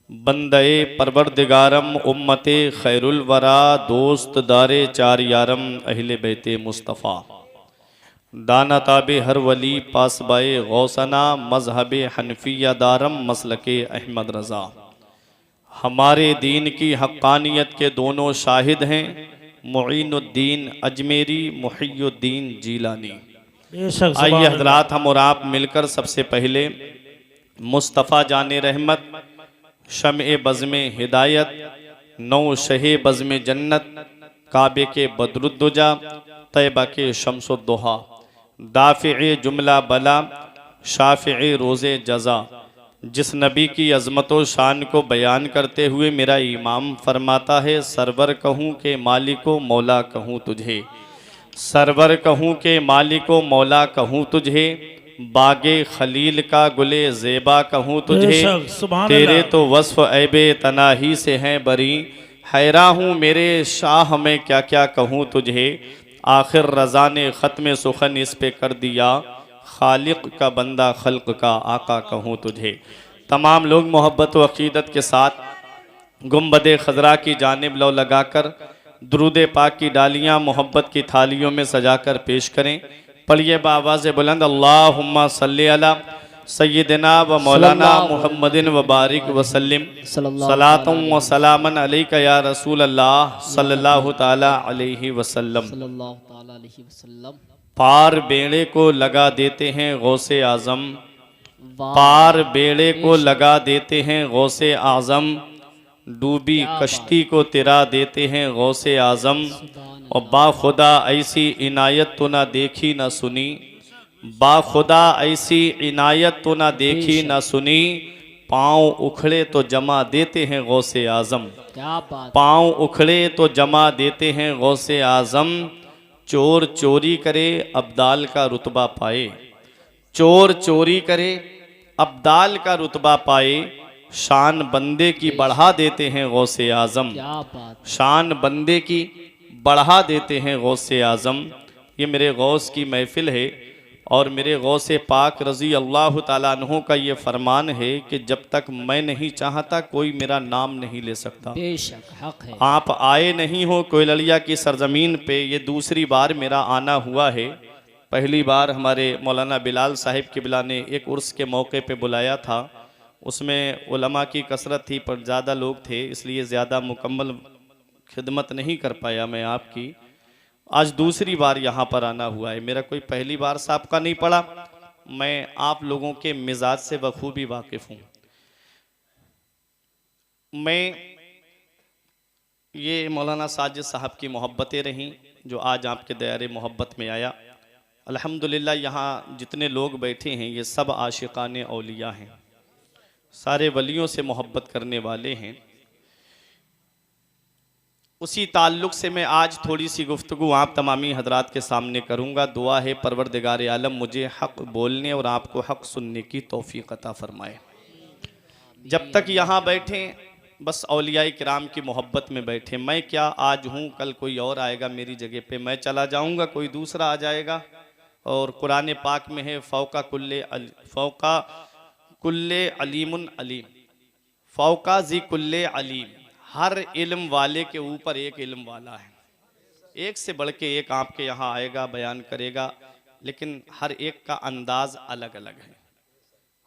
बंदे परवरदिगारम उम्मते खैरुल वरा दोस्त दारे चार यारम अहले बैते मुस्तफ़ा दाना ताबे हर वली पासबाए गौसना मजहब हनफिया दारम मसलके अहमद रज़ा। हमारे दीन की हक्कानियत के दोनों शाहिद हैं, मुईनुद्दीन अजमेरी, मुहियुद्दीन जीलानी। आइए हजरात, हम और आप मिलकर सबसे पहले मुस्तफ़ा जाने रहमत, शम्ए बज़्मे हिदायत, नौ शहे बज़्मे जन्नत, काबे के बदरुद्दुजा, तैबा के शम्सुद्दुहा, दाफ़िए जुमला बला, शाफ़िए रोज़े जज़ा, जिस नबी की अज़मत शान को बयान करते हुए मेरा इमाम फरमाता है, सरवर कहूँ के मालिको मौला कहूँ तुझे, सरवर कहूँ के मालिको मौला कहूँ तुझे, बागे खलील का गुले ज़ेबा कहूँ तुझे, तेरे तो वस्फ़ ऐबे तनाही से हैं बरी, हैरा हूँ मेरे शाह में क्या क्या कहूँ तुझे, आखिर रज़ा ने ख़त्म सुखन इस पे कर दिया, खालिक का बंदा खल्क का आका कहूँ तुझे। तमाम लोग मोहब्बत व अक़ीदत के साथ गुंबद खजरा की जानिब लो लगाकर दुरूद पाक की डालियाँ मोहब्बत की थालियों में सजाकर पेश करें। पढ़िए बावाज़ बुलंद, अल्लाहुम्मा सल्ली अला सय्यिदिना व मौलाना मुहम्मदिन व बारिक वसल्लिम सलातुं व सलामन अलैका या रसूल अल्लाह सल्लल्लाहु ताला अलैहि वसल्लम। पार बेड़े को लगा देते हैं गौसे आज़म, पार बेड़े को लगा देते हैं गौसे आज़म, डूबी कश्ती को तिरा देते हैं गौसे आज़म, और बाखुदा ऐसी इनायत तो ना देखी ना सुनी, बाखुदा ऐसी इनायत तो ना देखी ना सुनी, पाँव उखड़े तो जमा देते हैं गौसे आज़म, पाँव उखड़े तो जमा देते हैं गौसे आज़म, चोर चोरी करे अब्दाल का रुतबा पाए, चोर चोरी करे अब्दाल का रुतबा पाए, शान बंदे की बढ़ा देते हैं गौसे आज़म, शान बंदे की बढ़ा देते हैं गौसे आज़म। ये मेरे गौस की महफिल है और मेरे गौसे पाक रज़ी अल्लाह ताला अन्हु का ये फरमान है कि जब तक मैं नहीं चाहता कोई मेरा नाम नहीं ले सकता। बेशक हक है। आप आए नहीं हो कोयललिया की सरजमीन पे, ये दूसरी बार मेरा आना हुआ है। पहली बार हमारे मौलाना बिलाल साहिब किबला ने एक उर्स के मौके पे बुलाया था, उसमें उलमा की कसरत थी पर ज़्यादा लोग थे, इसलिए ज़्यादा मुकम्मल खिदमत नहीं कर पाया मैं आपकी। आज दूसरी बार यहाँ पर आना हुआ है, मेरा कोई पहली बार साबका नहीं पड़ा, मैं आप लोगों के मिजाज से बखूबी वाकिफ़ हूँ। मैं ये मौलाना साजिद साहब की मोहब्बतें रहीं जो आज आपके दायरे मोहब्बत में आया। अल्हम्दुलिल्लाह यहाँ जितने लोग बैठे हैं ये सब आशिकाने औलिया हैं, सारे वलियों से मोहब्बत करने वाले हैं। उसी ताल्लुक़ से मैं आज थोड़ी सी गुफ्तगू आप तमामी हजरात के सामने करूँगा। दुआ है परवरदिगार आलम मुझे हक़ बोलने और आपको हक़ सुनने की तौफ़ीक़ अता फ़रमाए। जब तक यहाँ बैठे बस औलियाए किराम की मोहब्बत में बैठे, मैं क्या आज हूँ, कल कोई और आएगा मेरी जगह पे, मैं चला जाऊँगा कोई दूसरा आ जाएगा। और कुरान पाक में है फ़ौका कुल्ले अलीमुन अलीम, फ़ौका ज़ी कुल्ले अलीम, हर इल्म वाले के ऊपर एक इल्म वाला है, एक से बढ़ के एक आपके यहाँ आएगा बयान करेगा, लेकिन हर एक का अंदाज़ अलग अलग है,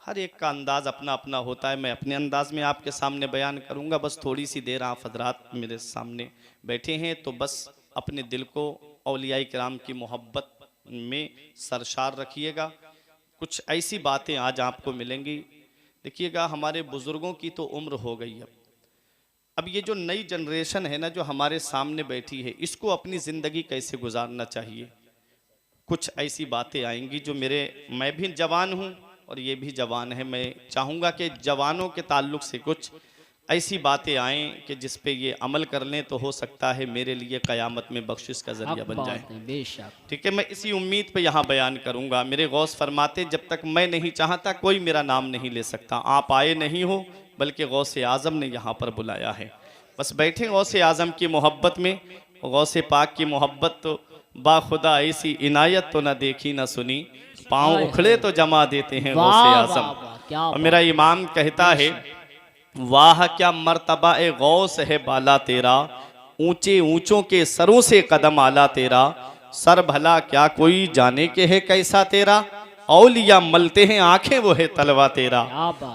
हर एक का अंदाज़ अपना अपना होता है। मैं अपने अंदाज़ में आपके सामने बयान करूँगा। बस थोड़ी सी देर आप हजरात मेरे सामने बैठे हैं तो बस अपने दिल को औलियाए किराम की मोहब्बत में सरशार रखिएगा। कुछ ऐसी बातें आज आपको मिलेंगी। देखिएगा हमारे बुज़ुर्गों की तो उम्र हो गई, अब ये जो नई जनरेशन है ना जो हमारे सामने बैठी है, इसको अपनी ज़िंदगी कैसे गुजारना चाहिए, कुछ ऐसी बातें आएंगी जो मैं भी जवान हूँ और ये भी जवान है। मैं चाहूँगा कि जवानों के ताल्लुक़ से कुछ ऐसी बातें आएँ कि जिस पे ये अमल कर लें तो हो सकता है मेरे लिए क़यामत में बख्शिश का ज़रिया बन जाए। ठीक है, मैं इसी उम्मीद पे यहाँ बयान करूँगा। मेरे गौस फरमाते जब तक मैं नहीं चाहता कोई मेरा नाम नहीं ले सकता। आप आए नहीं हो बल्कि गौसे आज़म ने यहाँ पर बुलाया है। बस बैठे गौसे आज़म की मोहब्बत में, गौसे पाक की मोहब्बत तो बाखुदा ऐसी इनायत तो ना देखी ना सुनी, पाँव उखड़े तो जमा देते हैं गौसे आज़म। और मेरा इमाम कहता है वाह क्या मर्तबा ए गौस है बाला तेरा, ऊंचे ऊंचों के सरों से कदम आला तेरा, सर भला क्या कोई जाने के है कैसा तेरा, औलिया मलते हैं आंखें वो है तलवा तेरा।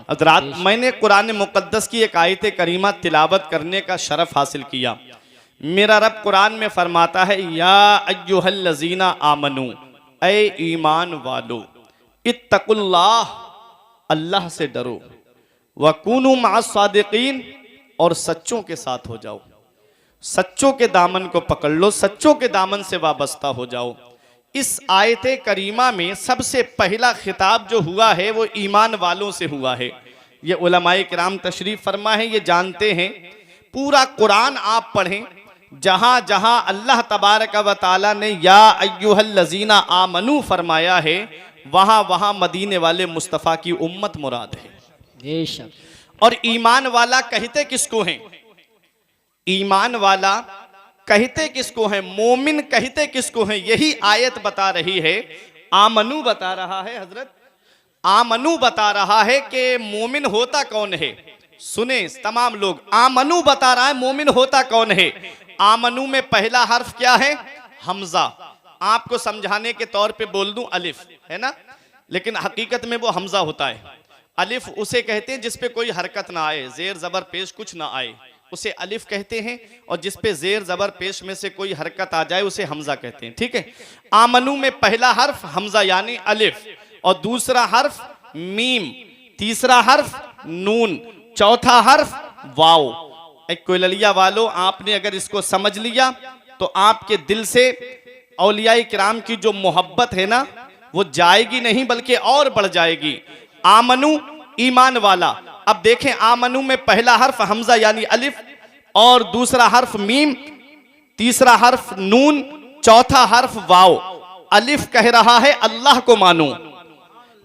हज़रात, मैंने कुरान मुक़द्दस की एक आयत करीमा तिलावत करने का शरफ हासिल किया। मेरा रब कुरान में फरमाता है, या अय्युहल्लज़ीना आमनू, ऐ ईमान वालो, इत्तकुल्लाह, अल्लाह से डरो, वकूनू मअस्सादिकीन, और सच्चों के साथ हो जाओ। सच्चों के दामन को पकड़ लो, सच्चों के दामन से वाबस्ता हो जाओ। इस आयत करीमा में सबसे पहला खिताब जो हुआ है वो ईमान वालों से हुआ है। ये उलमाए किराम तशरीफ फरमा है, ये जानते हैं। पूरा कुरान आप पढ़ें, जहां जहां अल्लाह तबारक व तआला ने या अय्युहल्लज़ीना आमनू फरमाया है, वहां वहां मदीने वाले मुस्तफ़ा की उम्मत मुराद है। बेशक। और ईमान वाला कहते किसको हैं? ईमान वाला कहते किसको हैं? मोमिन कहते किसको हैं? यही आयत बता रही है। आमनू बता रहा है, हजरत आमनू बता रहा है कि मोमिन होता कौन है। सुने तमाम लोग, आमनू बता रहा है मोमिन होता कौन है। आमनू में पहला हर्फ क्या है? हमजा। आपको समझाने के तौर पे बोल दूं, अलिफ है ना, लेकिन हकीकत में वो हमजा होता है। अलिफ उसे कहते हैं जिस पे कोई हरकत ना आए, जेर जबर पेश कुछ ना आए, उसे अलिफ कहते हैं। और जिस पे जेर जबर पेश में से कोई हरकत आ जाए उसे हमजा कहते हैं। ठीक है। आमनू में पहला हर्फ हमजा यानी अलिफ, और दूसरा हर्फ मीम, तीसरा हर्फ नून, चौथा हर्फ वाव। एक कोयलिया वालों, आपने अगर इसको समझ लिया तो आपके दिल से औलियाए किराम की जो मोहब्बत है ना, वो जाएगी नहीं बल्कि और बढ़ जाएगी। आमनू ईमान वाला। अब देखें, आमनू में पहला हर्फ हमजा यानी अलिफ, और दूसरा हर्फ मीम, तीसरा हर्फ नून, चौथा हर्फ वाव। अलिफ कह रहा है अल्लाह को मानो,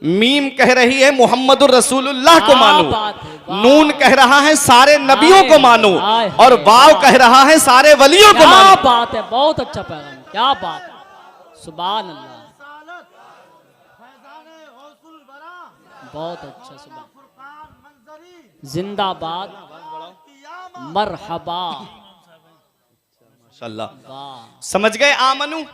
मीम कह रही है मोहम्मदुर रसूलुल्लाह को मानो, नून कह रहा है सारे नबियों को मानो, और वाव कह रहा है सारे वलियों को मानो। क्या बात है, बहुत अच्छा पैगाम, क्या बात है, सुभान अल्लाह, बहुत अच्छा, सुभान, जिंदाबाद, मरहबा, माशाअल्लाह। समझ गए? आमनू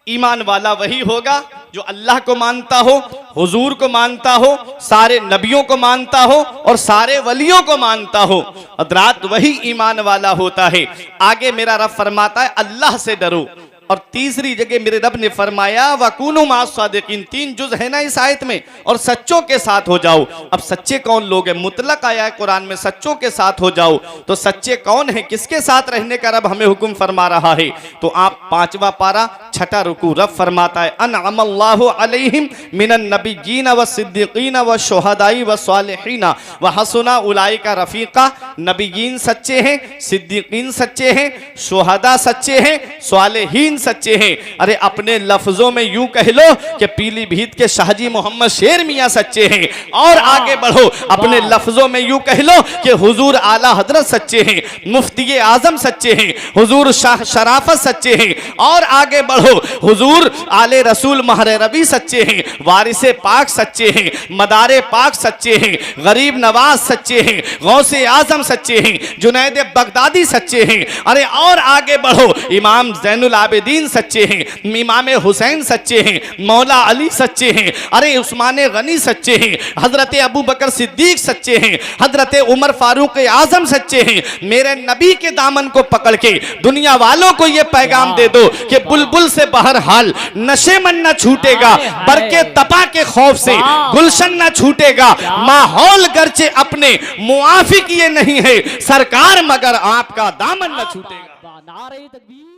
ईमान वाला वही होगा जो अल्लाह को मानता हो, हुजूर को मानता हो, सारे नबियों को मानता हो और सारे वलियों को मानता हो। हज़रात, वही ईमान वाला होता है। आगे मेरा रब फरमाता है अल्लाह से डरो, और तीसरी जगह मेरे रब ने फरमाया वकूनू मअस्सादिकीन। 3 जुज है ना इस आयत में, और सच्चों के साथ हो जाओ। अब सच्चे कौन लोग हैं? मुतलक आया है कुरान में सच्चों के साथ हो जाओ, तो सच्चे कौन है? किसके साथ रहने का रब हमें हुक्म फरमा रहा है? तो आप 5वां पारा 6ठा रुकू, रब फरमाता है अनअमल्लाहु अलैहिम मिनन नबिय्यीन व सिद्दीकीन व शुहदाई व सालिहीन व हसुना उलाइका रफीका। नबिय्यीन सच्चे हैं, सिद्दीकीन सच्चे हैं, शुहदा सच्चे हैं, सालिहीन सच्चे हैं। अरे अपने लफ्जों में यूं कह लो कि पीलीभीत के शाहजी मोहम्मद शेर मियां सच्चे हैं, और आगे बढ़ो अपने लफ्जों में यूं कह लो कि हुजूर आला हजरत सच्चे हैं, मुफ्ती आजम सच्चे हैं, हुजूर शाह शराफत सच्चे हैं, और आगे बढ़ो हुजूर आले रसूल महर रबी सच्चे हैं, वारिसे पाक सच्चे हैं, मदारे पाक सच्चे हैं, गरीब नवाज सच्चे हैं, गौसे आजम सच्चे हैं, जुनैद बगदादी सच्चे हैं। अरे और आगे बढ़ो, इमाम ज़ैनुल आबिदीन सच्चे हैं, इमाम हुसैन सच्चे हैं, मौला अली सच्चे हैं, अरे उस्मान गनी सच्चे हैं, हजरत अबू बकर सिद्दीक सच्चे हैं, हजरत उमर फारूक आजम सच्चे हैं। मेरे नबी के दामन को पकड़ के दुनिया वालों को यह पैगाम दे दो कि बुलबुल से बहरहाल नशे मन न छूटेगा, बरके तपा के खौफ से गुलशन न छूटेगा, माहौल गर्चे अपने मुआफिक ये नहीं है सरकार, मगर आपका दामन न छूटेगा। नारे तकबीर।